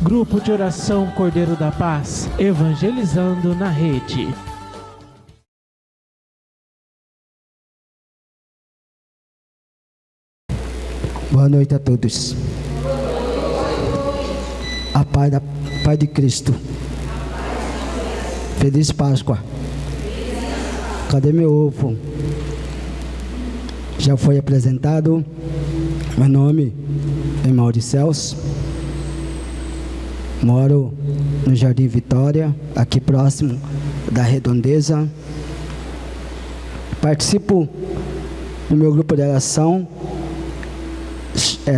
Grupo de Oração Cordeiro da Paz, evangelizando na rede. Boa noite a todos. A paz de Cristo. Feliz Páscoa. Cadê meu ovo? Já foi apresentado. Meu nome é Mauricéus. Moro no Jardim Vitória, aqui próximo da Redondeza. Participo do meu grupo de oração,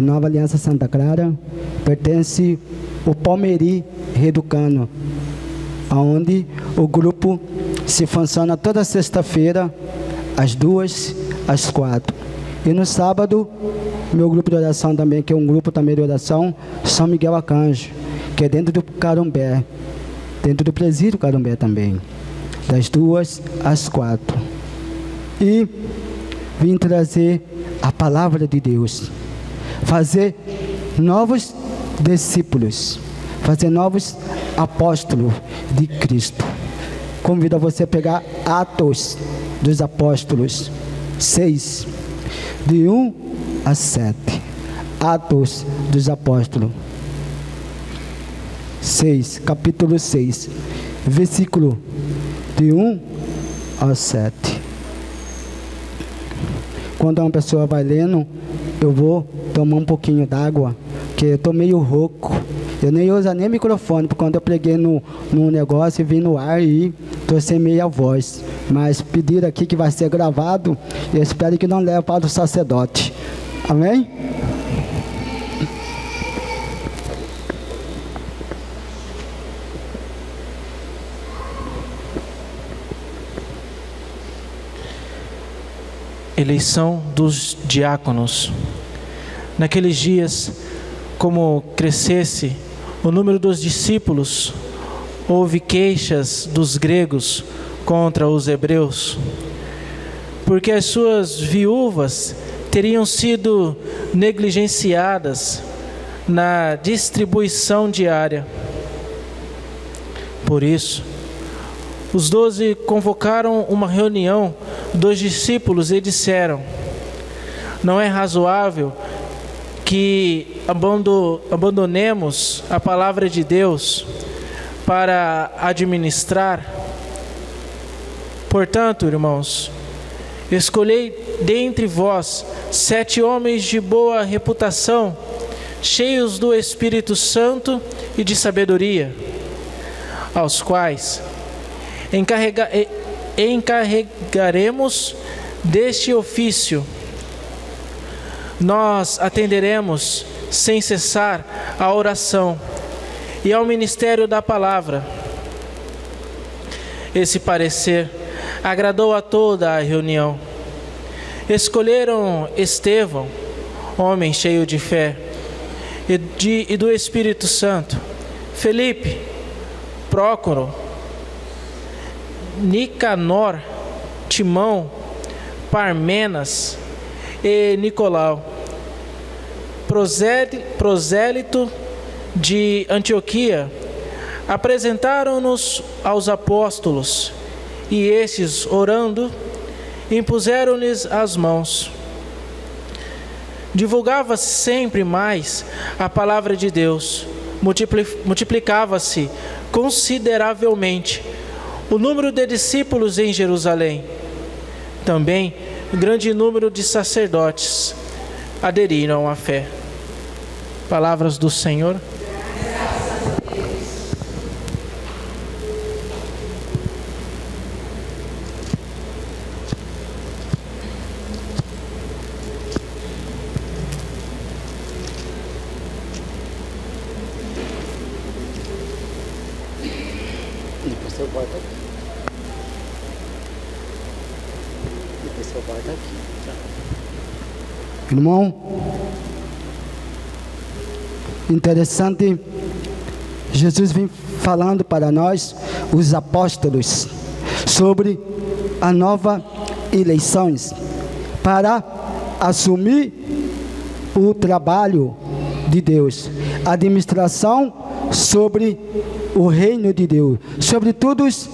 Nova Aliança Santa Clara. Pertence o Palmeri Reducano, onde o grupo se funciona toda sexta-feira, às 2, às 4. E no sábado, meu grupo de oração também, que é um grupo também de oração, São Miguel Arcanjo, que é dentro do Carumbé, dentro do presídio Carumbé também, das 2 às 4. E vim trazer a palavra de Deus, fazer novos discípulos, fazer novos apóstolos de Cristo. Convido a você a pegar Atos dos Apóstolos 6, de 1 a 7. Atos dos Apóstolos 6, capítulo 6, versículo de 1 a 7. Quando uma pessoa vai lendo, eu vou tomar um pouquinho d'água, que eu estou meio rouco. Eu nem uso nem microfone, porque quando eu preguei no negócio e vim no ar e estou sem meia voz. Mas pediram aqui que vai ser gravado, e eu espero que não leve para o sacerdote. Amém? Eleição dos diáconos. Naqueles dias, como crescesse o número dos discípulos, houve queixas dos gregos contra os hebreus, porque as suas viúvas teriam sido negligenciadas na distribuição diária. Por isso, os 12 convocaram uma reunião dos discípulos e disseram: não é razoável que abandonemos a palavra de Deus para administrar. Portanto, irmãos, escolhei dentre vós 7 homens de boa reputação, cheios do Espírito Santo e de sabedoria, aos quais encarregaremos deste ofício. Nós atenderemos sem cessar à oração e ao ministério da palavra. Esse parecer agradou a toda a reunião. Escolheram Estevão, homem cheio de fé e do Espírito Santo, Felipe, Prócoro, Nicanor, Timão, Parmenas e Nicolau, prosélito de Antioquia. Apresentaram-nos aos apóstolos, e estes, orando, impuseram-lhes as mãos. Divulgava-se sempre mais a palavra de Deus, multiplicava-se consideravelmente o número de discípulos em Jerusalém. Também grande número de sacerdotes aderiram à fé. Palavras do Senhor. Irmão, interessante, Jesus vem falando para nós, os apóstolos, sobre a nova eleições para assumir o trabalho de Deus, a administração sobre o reino de Deus, sobre todos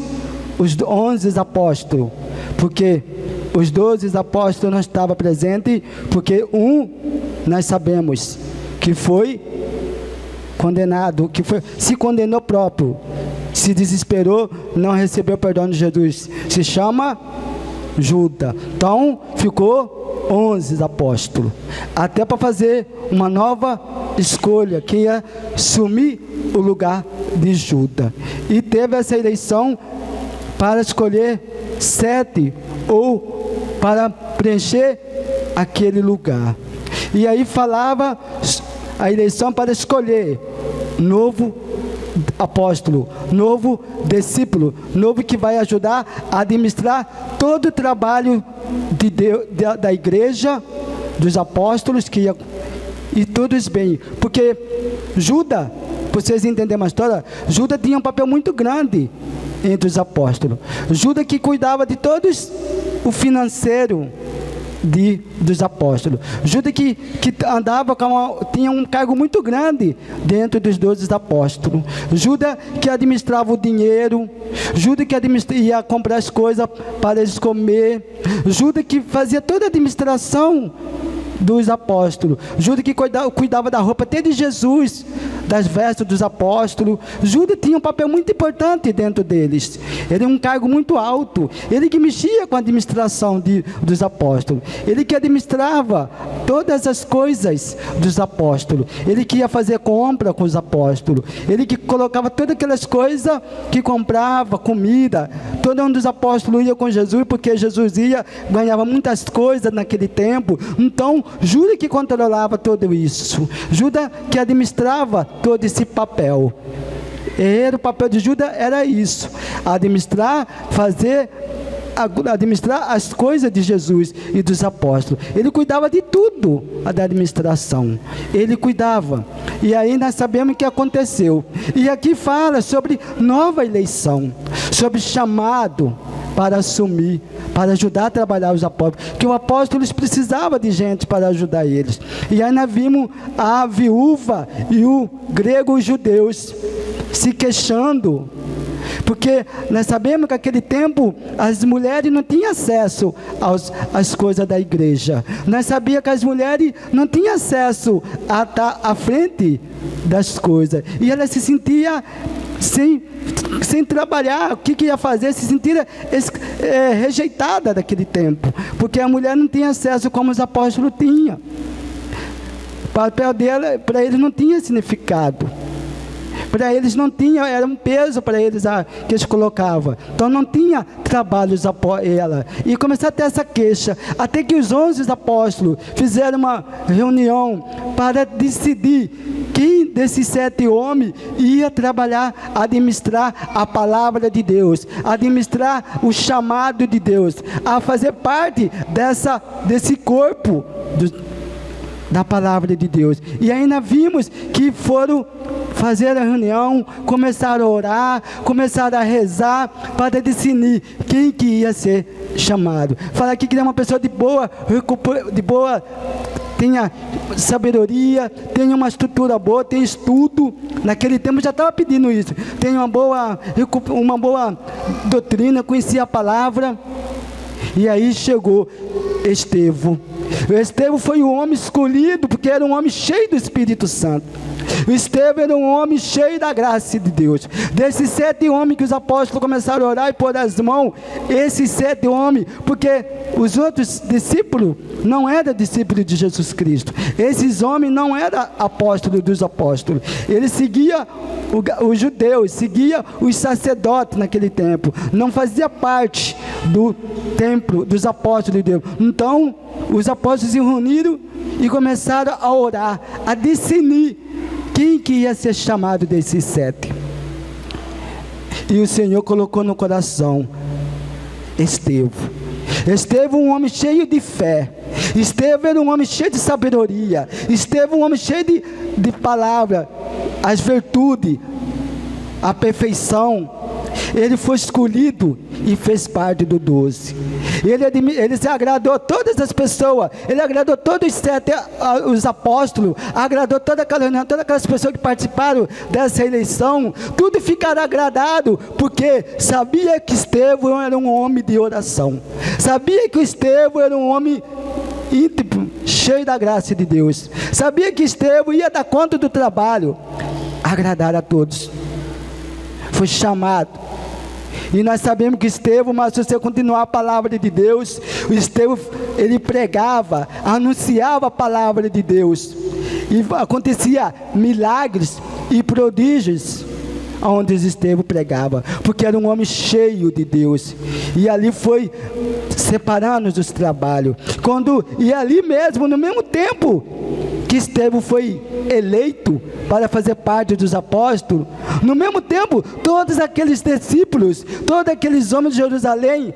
os 11 apóstolos, porque os 12 apóstolos não estavam presentes, porque nós sabemos que foi condenado, se condenou próprio, se desesperou, não recebeu perdão de Jesus, se chama Judas. Então ficou 11 apóstolos, até para fazer uma nova escolha, que ia assumir o lugar de Judas. E teve essa eleição para escolher 7, ou para preencher aquele lugar. E aí falava a eleição para escolher novo apóstolo, novo discípulo, novo que vai ajudar a administrar todo o trabalho de Deus, da igreja, dos apóstolos, e todos bem, porque Judas, para vocês entenderem uma história, Judas tinha um papel muito grande entre os apóstolos. Judas que cuidava de todos o financeiro dos apóstolos. Judas que andava tinha um cargo muito grande dentro dos 12 apóstolos. Judas que administrava o dinheiro. Judas que ia comprar as coisas para eles comer. Judas que fazia toda a administração dos apóstolos. Judas que cuidava da roupa até de Jesus, das vestes dos apóstolos. Judas tinha um papel muito importante dentro deles. Ele tinha um cargo muito alto. Ele que mexia com a administração dos apóstolos. Ele que administrava todas as coisas dos apóstolos. Ele que ia fazer compra com os apóstolos. Ele que colocava todas aquelas coisas que comprava, comida. Todo um dos apóstolos ia com Jesus, porque Jesus ganhava muitas coisas naquele tempo. Então Judas que controlava tudo isso. Judas que administrava todo esse papel. O papel de Judas era isso: administrar as coisas de Jesus e dos apóstolos. Ele cuidava de tudo, da administração. Ele cuidava. E aí nós sabemos o que aconteceu. E aqui fala sobre nova eleição, sobre chamado para assumir, para ajudar a trabalhar os apóstolos, que os apóstolos precisavam de gente para ajudar eles. E aí nós vimos a viúva e o grego e os judeus se queixando, porque nós sabemos que naquele tempo as mulheres não tinham acesso às coisas da igreja. Nós sabíamos que as mulheres não tinham acesso a estar à frente das coisas, e elas se sentiam sem trabalhar. O que ia fazer? Se sentia rejeitada daquele tempo, porque a mulher não tinha acesso como os apóstolos tinham. O papel dela, para eles, não tinha significado. Para eles não tinha, era um peso para eles que eles colocavam. Então não tinha trabalhos ela. E começou a ter essa queixa, até que os 11 apóstolos fizeram uma reunião para decidir quem desses 7 homens ia trabalhar, administrar a palavra de Deus, administrar o chamado de Deus, a fazer parte desse corpo da palavra de Deus. E ainda vimos que foram fazer a reunião, começaram a orar, começaram a rezar para decidir quem que ia ser chamado. Fala aqui que é uma pessoa de boa, tenha sabedoria, tenha uma estrutura boa, tenha estudo. Naquele tempo já estava pedindo isso. Tenha uma boa doutrina, conhecia a palavra. E aí chegou Estevão. Estevão foi um homem escolhido, porque era um homem cheio do Espírito Santo. Estevão era um homem cheio da graça de Deus. Desses 7 homens que os apóstolos começaram a orar e pôr as mãos, esses 7 homens, porque os outros discípulos não eram discípulos de Jesus Cristo. Esses homens não eram apóstolos dos apóstolos. Eles seguiam os judeus, seguiam os sacerdotes naquele tempo. Não fazia parte do templo dos apóstolos de Deus. Então, os apóstolos se reuniram e começaram a orar, a discernir quem que ia ser chamado desses 7. E o Senhor colocou no coração Estevão. Estevão, um homem cheio de fé. Estevão era um homem cheio de sabedoria. Estevão, um homem cheio de palavra, as virtudes, a perfeição. Ele foi escolhido e fez parte do 12. Ele se agradou a todas as pessoas, ele agradou todos os apóstolos, agradou todas aquelas pessoas que participaram dessa eleição. Tudo ficaram agradado, porque sabia que Estevão era um homem de oração, sabia que Estevão era um homem íntimo, cheio da graça de Deus, sabia que Estevão ia dar conta do trabalho, agradar a todos. Foi chamado. E nós sabemos que Estevão, mas se você continuar a palavra de Deus, o Estevão, ele pregava, anunciava a palavra de Deus, e acontecia milagres e prodígios onde Estevão pregava, porque era um homem cheio de Deus. E ali foi separando os trabalhos, e ali mesmo, no mesmo tempo que Estevão foi eleito para fazer parte dos apóstolos, no mesmo tempo, todos aqueles discípulos, todos aqueles homens de Jerusalém,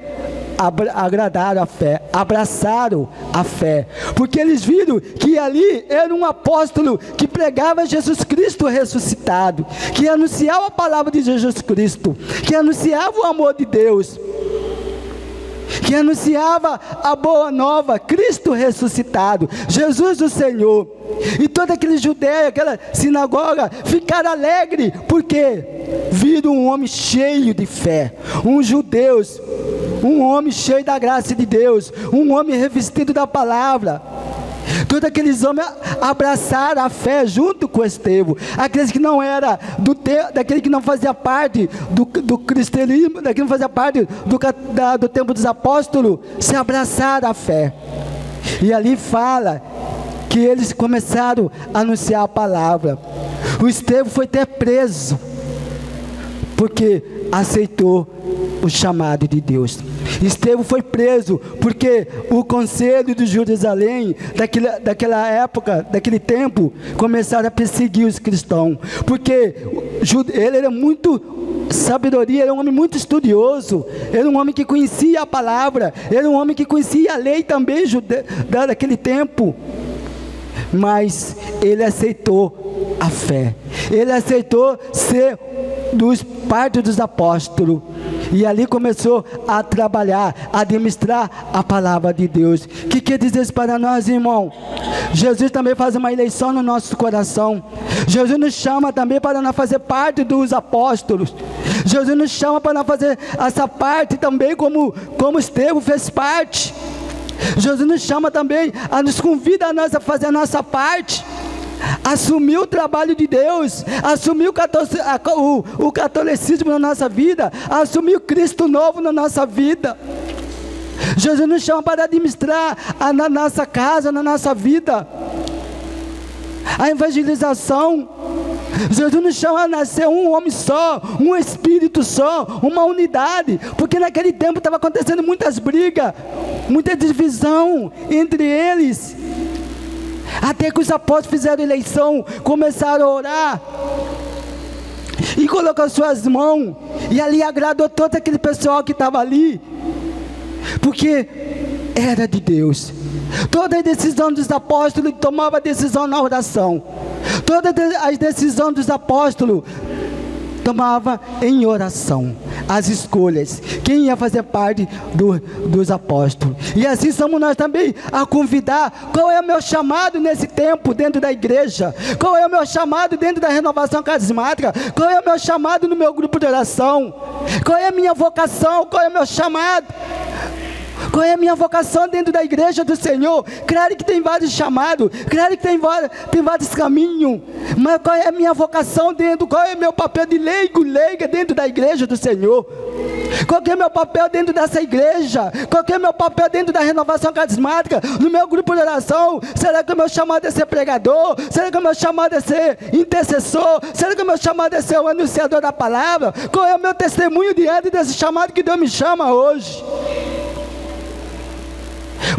agradaram a fé, abraçaram a fé, porque eles viram que ali era um apóstolo que pregava Jesus Cristo ressuscitado, que anunciava a palavra de Jesus Cristo, que anunciava o amor de Deus, que anunciava a boa nova, Cristo ressuscitado, Jesus o Senhor. E todos aqueles judeus, aquela sinagoga, ficaram alegres, porque viram um homem cheio de fé, um homem cheio da graça de Deus, um homem revestido da palavra. Todos aqueles homens abraçaram a fé junto com Estevão. Aqueles que não era daquele que não fazia parte do cristianismo, daquele que não fazia parte do tempo dos apóstolos, se abraçaram a fé. E ali fala que eles começaram a anunciar a palavra. O Estevão foi até preso, porque aceitou o chamado de Deus. Estevão foi preso porque o conselho de Jerusalém, daquela época, daquele tempo, começaram a perseguir os cristãos, porque ele era muito sabedoria, era um homem muito estudioso, era um homem que conhecia a palavra, era um homem que conhecia a lei também daquele tempo, mas ele aceitou a fé, ele aceitou ser parte dos apóstolos, e ali começou a trabalhar, a administrar a palavra de Deus. O que quer dizer isso para nós, irmão? Jesus também faz uma eleição no nosso coração. Jesus nos chama também para nós fazer parte dos apóstolos. Jesus nos chama para nós fazer essa parte também, como Estevão fez parte. Jesus nos chama também, nos convida a nós a fazer a nossa parte, assumir o trabalho de Deus, assumir o catolicismo na nossa vida, assumir o Cristo novo na nossa vida. Jesus nos chama para administrar na nossa casa, na nossa vida, a evangelização. Jesus nos chama a nascer um homem só, um espírito só, uma unidade, porque naquele tempo estava acontecendo muitas brigas, muita divisão entre eles, até que os apóstolos fizeram eleição, começaram a orar, e colocou suas mãos, e ali agradou todo aquele pessoal que estava ali, porque era de Deus. Toda a decisão dos apóstolos, tomava a decisão na oração. Toda a decisão dos apóstolos tomava em oração. As escolhas, quem ia fazer parte dos apóstolos. E assim somos nós também a convidar. Qual é o meu chamado nesse tempo dentro da igreja? Qual é o meu chamado dentro da renovação carismática? Qual é o meu chamado no meu grupo de oração? Qual é a minha vocação? Qual é o meu chamado? Qual é a minha vocação dentro da igreja do Senhor? Claro que tem vários chamados, claro que tem vários caminhos, mas qual é a minha vocação dentro? Qual é o meu papel de leiga dentro da igreja do Senhor? Qual é o meu papel dentro dessa igreja? Qual é o meu papel dentro da renovação carismática? No meu grupo de oração? Será que o meu chamado é ser pregador? Será que o meu chamado é ser intercessor? Será que o meu chamado é ser o anunciador da palavra? Qual é o meu testemunho diante desse chamado que Deus me chama hoje?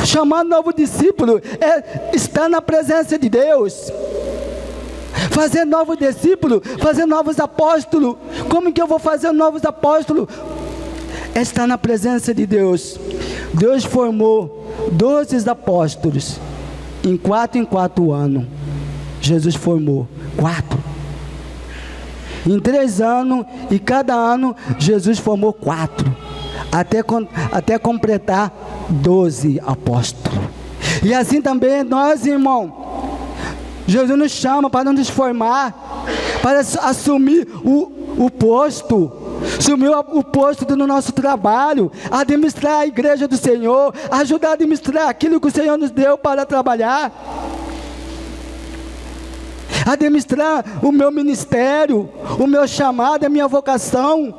Chamar novo discípulo é estar na presença de Deus, fazer novo discípulo, fazer novos apóstolos. Como que eu vou fazer novos apóstolos? É estar na presença de Deus. Deus formou 12 apóstolos em 4 anos. Jesus formou 4 em 3 anos, e cada ano Jesus formou 4 até completar 12 apóstolos. E assim também nós, irmão, Jesus nos chama para nos formar, para assumir o posto, assumir o posto do nosso trabalho, administrar a igreja do Senhor, ajudar a administrar aquilo que o Senhor nos deu para trabalhar, administrar o meu ministério, o meu chamado, a minha vocação.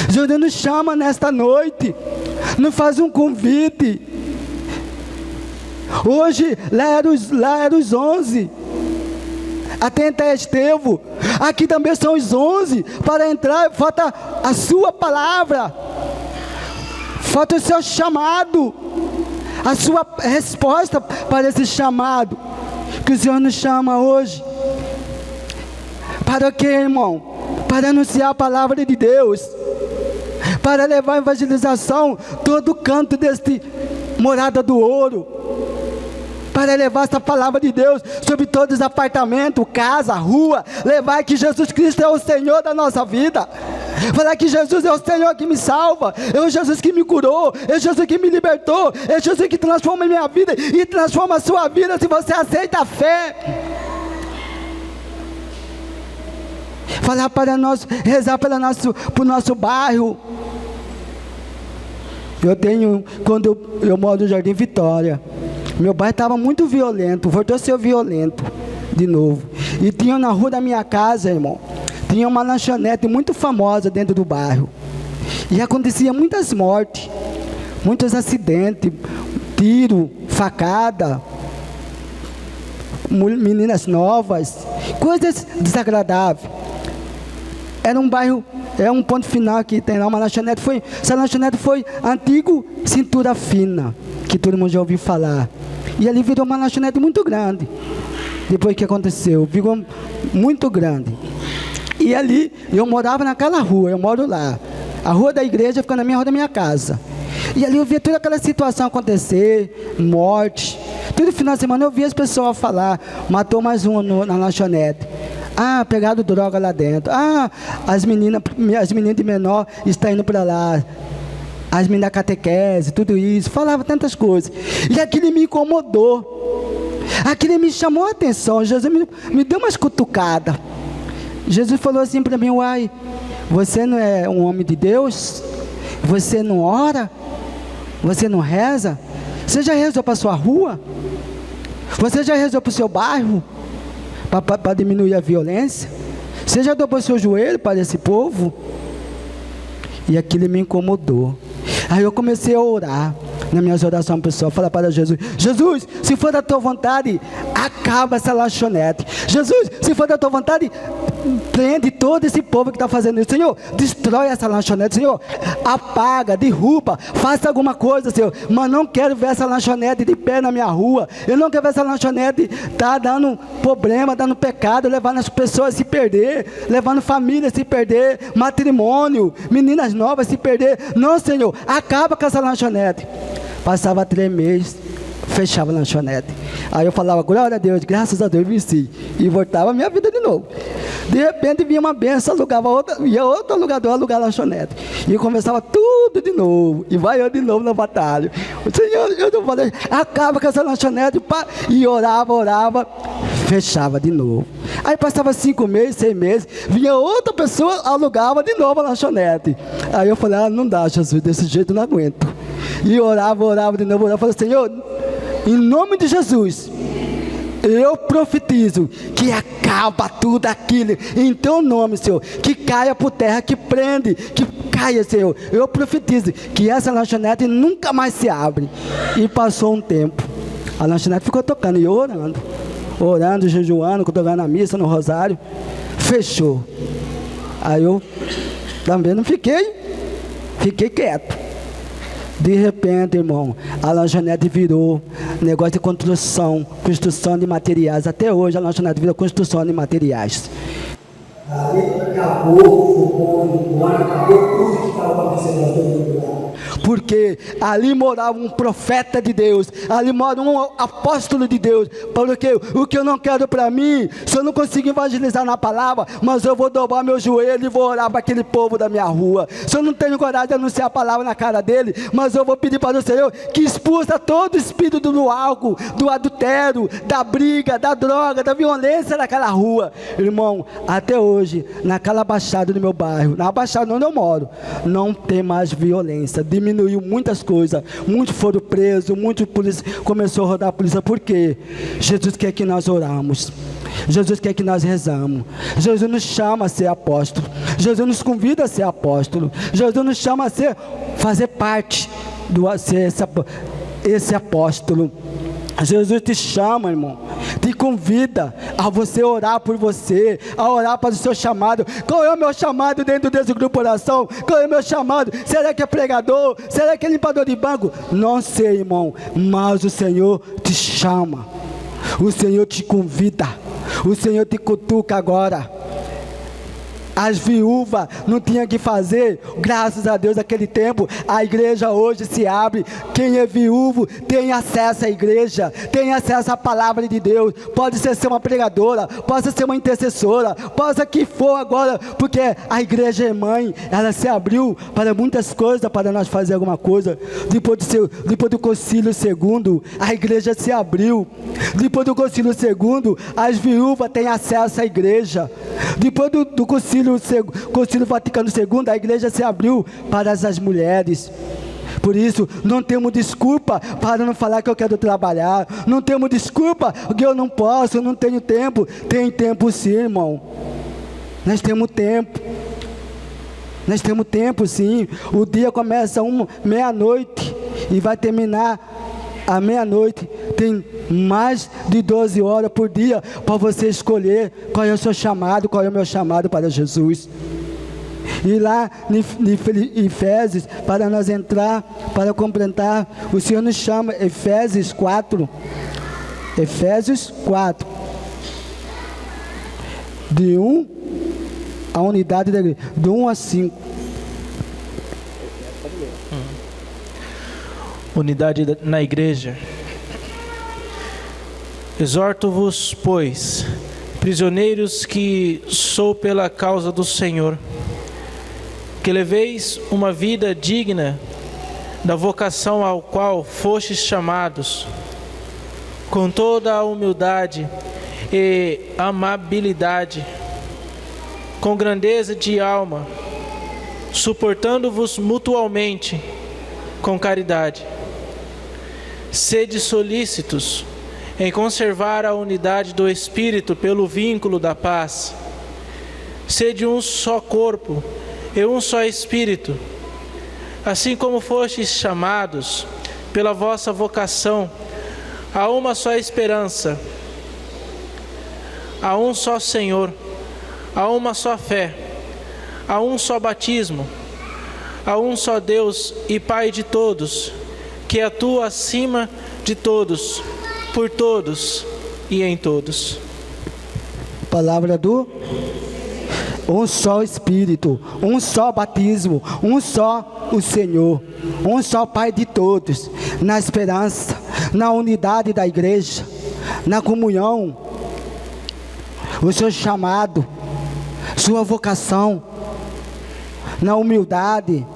Jesus nos chama nesta noite, nos faz um convite. Hoje, lá eram os 11, até Estevão, aqui também são os 11, para entrar, falta a sua palavra, falta o seu chamado, a sua resposta para esse chamado, que o Senhor nos chama hoje. Para quê, irmão? Para anunciar a palavra de Deus, para levar a evangelização todo canto deste morada do ouro, para levar essa palavra de Deus sobre todos os apartamentos, casa, rua, levar que Jesus Cristo é o Senhor da nossa vida, falar que Jesus é o Senhor que me salva, é o Jesus que me curou, é o Jesus que me libertou, é o Jesus que transforma a minha vida e transforma a sua vida, se você aceita a fé. Falar para nós, rezar para o nosso bairro. Quando eu moro no Jardim Vitória, meu bairro estava muito violento, voltou a ser violento de novo. E tinha na rua da minha casa, irmão, tinha uma lanchonete muito famosa dentro do bairro. E acontecia muitas mortes, muitos acidentes, tiro, facada, meninas novas, coisas desagradáveis. Era um bairro, um ponto final que tem lá uma lanchonete. Essa lanchonete foi antigo Cintura Fina, que todo mundo já ouviu falar. E ali virou uma lanchonete muito grande. Depois que aconteceu, virou muito grande. E ali, eu morava naquela rua, eu moro lá. A rua da igreja fica na minha rua da minha casa. E ali eu via toda aquela situação acontecer, morte. Todo final de semana eu via as pessoas falar, matou mais um na lanchonete. Ah, pegaram droga lá dentro. Ah, as meninas de menor estão indo para lá. As meninas da catequese, tudo isso. Falava tantas coisas. E aquilo me incomodou. Aquilo me chamou a atenção. Jesus me deu umas cutucadas. Jesus falou assim para mim: uai, você não é um homem de Deus? Você não ora? Você não reza? Você já rezou para a sua rua? Você já rezou para o seu bairro? Para diminuir a violência? Você já dobrou seu joelho para esse povo? E aquilo me incomodou. Aí eu comecei a orar nas minhas orações pessoal, falar para Jesus: Jesus, se for da tua vontade, acaba essa lanchonete. Jesus, se for da tua vontade, prende todo esse povo que está fazendo isso. Senhor, destrói essa lanchonete. Senhor, apaga, derruba, faça alguma coisa, Senhor. Mas não quero ver essa lanchonete de pé na minha rua. Eu não quero ver essa lanchonete dando problema, dando pecado, levando as pessoas a se perder, levando família a se perder, matrimônio, meninas novas a se perder. Não, Senhor, acaba com essa lanchonete. Passava 3 meses, fechava a lanchonete. Aí eu falava: glória a Deus, graças a Deus, venci. E voltava a minha vida de novo. De repente vinha uma benção, alugava outra, ia outro lugador alugar a lanchonete. E começava tudo de novo. E vai eu de novo na batalha. O Senhor, eu falei: acaba com essa lanchonete. E orava, fechava de novo. Aí passava 5 meses, 6 meses, vinha outra pessoa, alugava de novo a lanchonete. Aí eu falei: não dá, Jesus, desse jeito eu não aguento. E orava de novo, falei: Senhor, em nome de Jesus, eu profetizo que acaba tudo aquilo, em teu nome, Senhor, que caia por terra, que prende, que caia, Senhor. Eu profetizo que essa lanchonete nunca mais se abre. E passou um tempo, a lanchonete ficou tocando, e eu orando, jejuando, tocando a missa no rosário, fechou. Aí eu também não fiquei quieto. De repente, irmão, a lanchonete virou negócio de construção de materiais. Até hoje a lanchonete virou construção de materiais. Ali acabou o bonde, acabou tudo que estava acontecendo. porque ali morava um profeta de Deus, ali mora um apóstolo de Deus. Porque o que eu não quero para mim, se eu não consigo evangelizar na palavra, mas eu vou dobrar meu joelho e vou orar para aquele povo da minha rua. Se eu não tenho coragem de anunciar a palavra na cara dele, mas eu vou pedir para o Senhor que expulsa todo o espírito do álcool, do adultério, da briga, da droga, da violência daquela rua. Irmão, até hoje, naquela baixada do meu bairro, na baixada onde eu moro, não tem mais violência, diminuiu muitas coisas, muitos foram presos, muitos começou a rodar a polícia. Por quê? Jesus quer que nós oramos, Jesus quer que nós rezamos, Jesus nos chama a ser apóstolo, Jesus nos convida a ser apóstolo, Jesus nos chama a fazer parte ser esse apóstolo. Jesus te chama, irmão, te convida a você orar por você, a orar para o seu chamado. Qual é o meu chamado dentro desse grupo de oração? Qual é o meu chamado? Será que é pregador? Será que é limpador de banco? Não sei, irmão, mas o Senhor te chama, o Senhor te convida, o Senhor te cutuca agora. As viúvas não tinham que fazer, graças a Deus, naquele tempo, a igreja hoje se abre. Quem é viúvo tem acesso à igreja, tem acesso à palavra de Deus. Pode ser uma pregadora, pode ser uma intercessora, pode ser que for agora, porque a igreja é mãe, ela se abriu para muitas coisas, para nós fazer alguma coisa. Depois do concílio segundo, a igreja se abriu. Depois do concílio segundo, as viúvas têm acesso à igreja. Depois do concílio Vaticano II, a igreja se abriu para as mulheres. Por isso, não temos desculpa para não falar que eu quero trabalhar, não temos desculpa que eu não posso, eu não tenho tempo. Tem tempo sim, irmão, nós temos tempo. Nós temos tempo sim. O dia começa meia-noite e vai terminar à meia-noite. Tem mais de 12 horas por dia para você escolher qual é o seu chamado, qual é o meu chamado para Jesus. E lá em Efésios, para nós entrar, para completar, o Senhor nos chama, Efésios 4, de 1 a unidade da igreja, de 1 a 5. Unidade na igreja. Exorto-vos, pois, prisioneiros que sou pela causa do Senhor, que leveis uma vida digna da vocação ao qual fostes chamados, com toda a humildade e amabilidade, com grandeza de alma, suportando-vos mutualmente com caridade. Sede solícitos em conservar a unidade do Espírito pelo vínculo da paz. Sede um só corpo e um só Espírito, assim como fostes chamados pela vossa vocação a uma só esperança, a um só Senhor, a uma só fé, a um só batismo, a um só Deus e Pai de todos, que atua acima de todos, por todos e em todos. Palavra do um só Espírito, um só batismo, um só o Senhor, um só Pai de todos, na esperança, na unidade da igreja, na comunhão, o seu chamado, sua vocação, na humildade.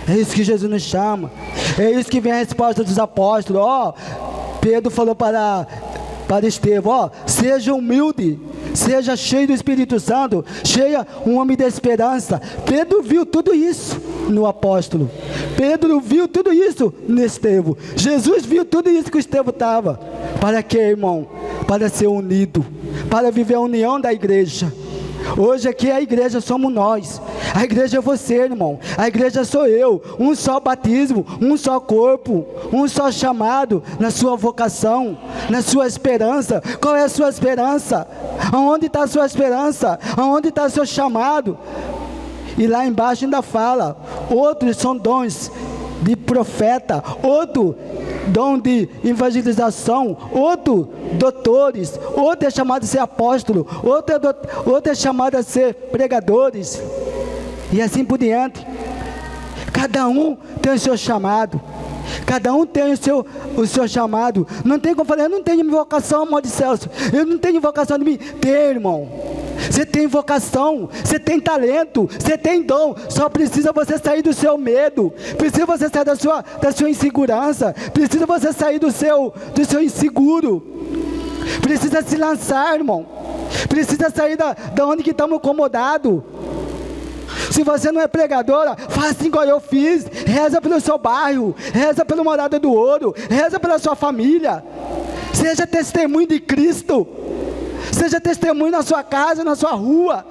É isso que Jesus nos chama. É isso que vem a resposta dos apóstolos. Pedro falou para Estevão, seja humilde, seja cheio do Espírito Santo, cheia um homem de esperança. Pedro viu tudo isso no apóstolo, Pedro viu tudo isso no Estevão, Jesus viu tudo isso que o Estevão estava. Para quê, irmão? Para ser unido, para viver a união da igreja. Hoje aqui a igreja somos nós, a igreja é você, irmão, a igreja sou eu, um só batismo, um só corpo, um só chamado na sua vocação, na sua esperança. Qual é a sua esperança? Aonde está a sua esperança? Aonde está o seu chamado? E lá embaixo ainda fala, outros são dons de profeta, outro dom de evangelização, outro doutores, outro é chamado a ser apóstolo, outro é chamado a ser pregadores, e assim por diante. Cada um tem o seu chamado. Cada um tem o seu chamado. Não tem como falar, eu não tenho vocação, amor de Celso. Eu não tenho vocação de mim. Tem, irmão. Você tem vocação, você tem talento, você tem dom. Só precisa você sair do seu medo. Precisa você sair da sua insegurança. Precisa você sair do seu inseguro. Precisa se lançar, irmão. Precisa sair da onde que estamos acomodados. Se você não é pregadora, faça assim como eu fiz. Reza pelo seu bairro, reza pelo Morada do Ouro, reza pela sua família. Seja testemunho de Cristo. Seja testemunho na sua casa, na sua rua.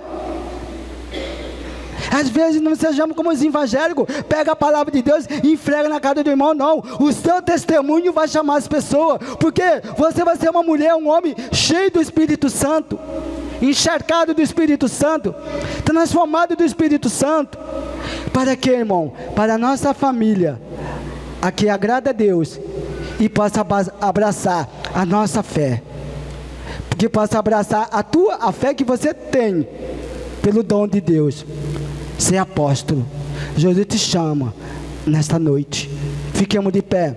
Às vezes não sejamos como os evangélicos. Pega a palavra de Deus e enfrega na cara do irmão. Não, o seu testemunho vai chamar as pessoas. Porque você vai ser uma mulher, um homem cheio do Espírito Santo, encharcado do Espírito Santo, transformado do Espírito Santo. Para quê, irmão? Para a nossa família, a que agrada a Deus e possa abraçar a nossa fé. Que possa abraçar a fé que você tem pelo dom de Deus. Ser apóstolo. Jesus te chama nesta noite. Fiquemos de pé.